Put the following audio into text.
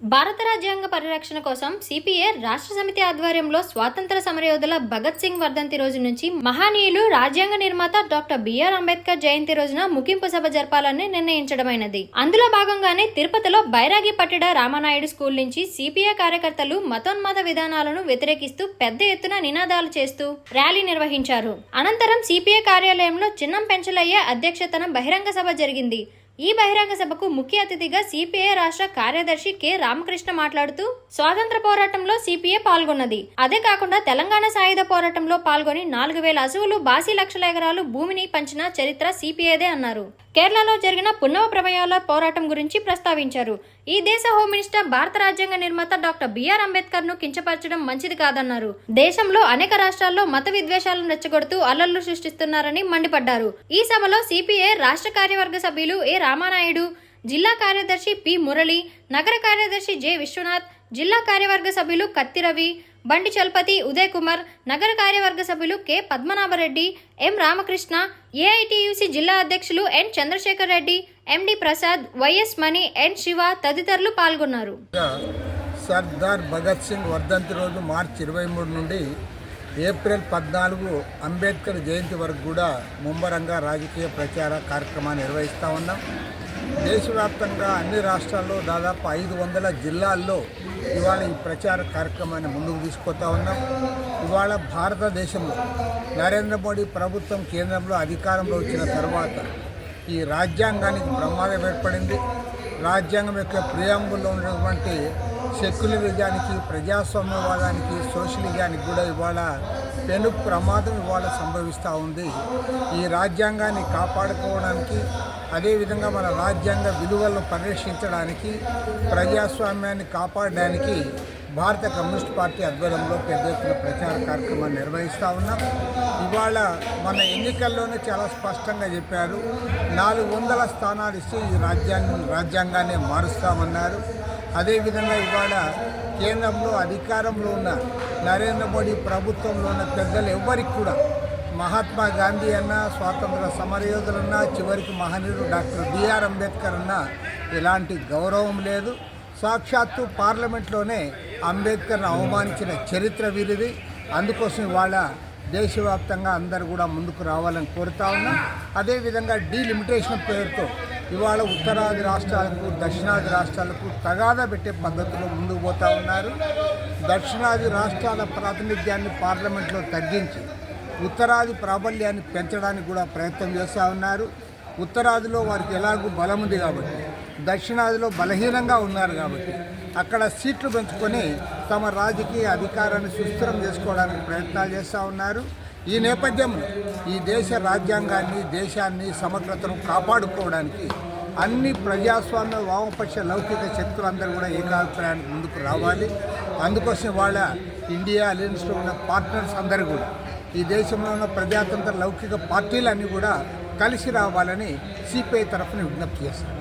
భారత రాజ్యాంగ పరిరక్షణ కోసం సిపిఐ రాష్ట్ర సమితి ఆధ్వర్యంలో స్వాతంత్ర సమరయోధుల భగత్ సింగ్ వర్ధంతి రోజు నుంచి మహనీయులు రాజ్యాంగ నిర్మాత డాక్టర్ బిఆర్ అంబేద్కర్ జయంతి రోజున ముగింపు సభ జరపాలని నిర్ణయించడమైనది. అందులో భాగంగానే తిరుపతిలో బైరాగి పట్టిడ రామానాయుడు స్కూల్ నుంచి సిపిఐ కార్యకర్తలు మతోన్మాద విధానాలను వ్యతిరేకిస్తూ పెద్ద ఎత్తున నినాదాలు చేస్తూ ర్యాలీ నిర్వహించారు. అనంతరం సిపిఐ కార్యాలయంలో చిన్నం పెంచలయ్య అధ్యక్షతన బహిరంగ సభ జరిగింది. ఈ బహిరంగ సభకు ముఖ్య అతిథిగా సిపిఐ రాష్ట్ర కార్యదర్శి కె రామకృష్ణ మాట్లాడుతూ స్వాతంత్ర పోరాటంలో సిపిఐ పాల్గొన్నది. అదే కాకుండా తెలంగాణ సాయుధ పోరాటంలో పాల్గొని 4000 అసువులు బాసి లక్షల ఎకరాలు భూమిని పంచిన చరిత్ర సిపిఐదే అన్నారు. కేరళలో జరిగిన పున్నమ ప్రమేయాల పోరాటం గురించి ప్రస్తావించారు. ఈ దేశ హోమ్ మినిస్టర్ భారత రాజ్యాంగ నిర్మాత డాక్టర్ బిఆర్ అంబేద్కర్ ను కించపరచడం మంచిది కాదన్నారు. దేశంలో అనేక రాష్ట్రాల్లో మత విద్వేషాలను రెచ్చగొడుతూ అల్లర్లు సృష్టిస్తున్నారని మండిపడ్డారు. ఈ సభలో సిపిఐ రాష్ట్ర కార్యవర్గ సభ్యులు ఏ రామానాయుడు, జిల్లా కార్యదర్శి పి మురళి, నగర కార్యదర్శి జె విశ్వనాథ్, జిల్లా కార్యవర్గ సభ్యులు కత్తి రవి, బండి చలపతి, ఉదయ్ కుమార్, నగర కార్యవర్గ సభ్యులు కె పద్మనాభరెడ్డి, ఎం రామకృష్ణ, ఏఐటియుసి జిల్లా అధ్యక్షులు ఎన్ చంద్రశేఖర్ రెడ్డి, ఎండి ప్రసాద్, వైఎస్ మణి, ఎన్ శివ తదితరులు పాల్గొన్నారు. సర్దార్ భగత్ సింగ్ వర్ధంతి రోజు మార్చి 23 నుండి ఏప్రిల్ 14 అంబేద్కర్ జయంతి వరకు కూడా ముమ్మరంగా రాజకీయ ప్రచార కార్యక్రమాన్ని నిర్వహిస్తూ ఉన్నాం. దేశవ్యాప్తంగా అన్ని రాష్ట్రాల్లో దాదాపు 500 జిల్లాల్లో ఇవాళ ఈ ప్రచార కార్యక్రమాన్ని ముందుకు తీసుకొస్తా ఉన్నాం. ఇవాళ భారతదేశంలో నరేంద్ర మోడీ ప్రభుత్వం కేంద్రంలో అధికారంలో వచ్చిన తర్వాత ఈ రాజ్యాంగానికి ప్రమాదం ఏర్పడింది. రాజ్యాంగం యొక్క ప్రియాంబుల్లో ఉన్నటువంటి సెక్యులరిజానికి, ప్రజాస్వామ్యవాదానికి, సోషలిజానికి కూడా ఇవాళ పెను ప్రమాదం ఇవాళ సంభవిస్తూ ఉంది. ఈ రాజ్యాంగాన్ని కాపాడుకోవడానికి, అదేవిధంగా మన రాజ్యాంగ విలువలను పరిరక్షించడానికి, ప్రజాస్వామ్యాన్ని కాపాడడానికి భారత కమ్యూనిస్ట్ పార్టీ ఆధ్వర్యంలో పెద్ద ఎత్తున ప్రచార కార్యక్రమాన్ని నిర్వహిస్తూ ఉన్నాం. ఇవాళ మన ఎన్నికల్లోనే చాలా స్పష్టంగా చెప్పారు, 400 స్థానాలు ఇస్తూ ఈ రాజ్యాంగాన్ని మారుస్తామన్నారు. అదేవిధంగా ఇవాళ కేంద్రంలో అధికారంలో ఉన్న నరేంద్ర మోడీ ప్రభుత్వంలో ఉన్న పెద్దలు ఎవ్వరికి కూడా మహాత్మా గాంధీ అన్నా, స్వాతంత్ర సమరయోధులన్నా, చివరికి మహనీయుడు డాక్టర్ బిఆర్ అంబేద్కర్ అన్నా ఎలాంటి గౌరవం లేదు. సాక్షాత్తు పార్లమెంట్లోనే అంబేద్కర్ను అవమానించిన చరిత్ర వీరిది. అందుకోసం ఇవాళ దేశవ్యాప్తంగా అందరూ కూడా ముందుకు రావాలని కోరుతా ఉన్నాం. అదేవిధంగా డీలిమిటేషన్ పేరుతో ఇవాళ ఉత్తరాది రాష్ట్రాలకు, దక్షిణాది రాష్ట్రాలకు తగాదా పెట్టే పద్ధతిలో ముందుకు పోతూ ఉన్నారు. దక్షిణాది రాష్ట్రాల ప్రాతినిధ్యాన్ని పార్లమెంట్లో తగ్గించి ఉత్తరాది ప్రాబల్యాన్ని పెంచడానికి కూడా ప్రయత్నం చేస్తూ ఉన్నారు. ఉత్తరాదిలో వారికి ఎలాగూ బలం ఉంది కాబట్టి, దక్షిణాదిలో బలహీనంగా ఉన్నారు కాబట్టి అక్కడ సీట్లు పెంచుకొని తమ రాజకీయ అధికారాన్ని సుస్థిరం చేసుకోవడానికి ప్రయత్నాలు చేస్తూ ఉన్నారు. ఈ నేపథ్యంలో ఈ దేశ రాజ్యాంగాన్ని, దేశాన్ని, సమగ్రతను కాపాడుకోవడానికి అన్ని ప్రజాస్వామ్య వామపక్ష లౌకిక శక్తులందరూ కూడా ఏకాభిప్రాయానికి ముందుకు రావాలి. అందుకోసం వాళ్ళ ఇండియా అలయన్స్లో ఉన్న పార్ట్నర్స్ అందరూ కూడా, ఈ దేశంలో ఉన్న ప్రజాతంత్ర లౌకిక పార్టీలన్నీ కూడా కలిసి రావాలని సిపిఐ తరఫున విజ్ఞప్తి చేస్తారు.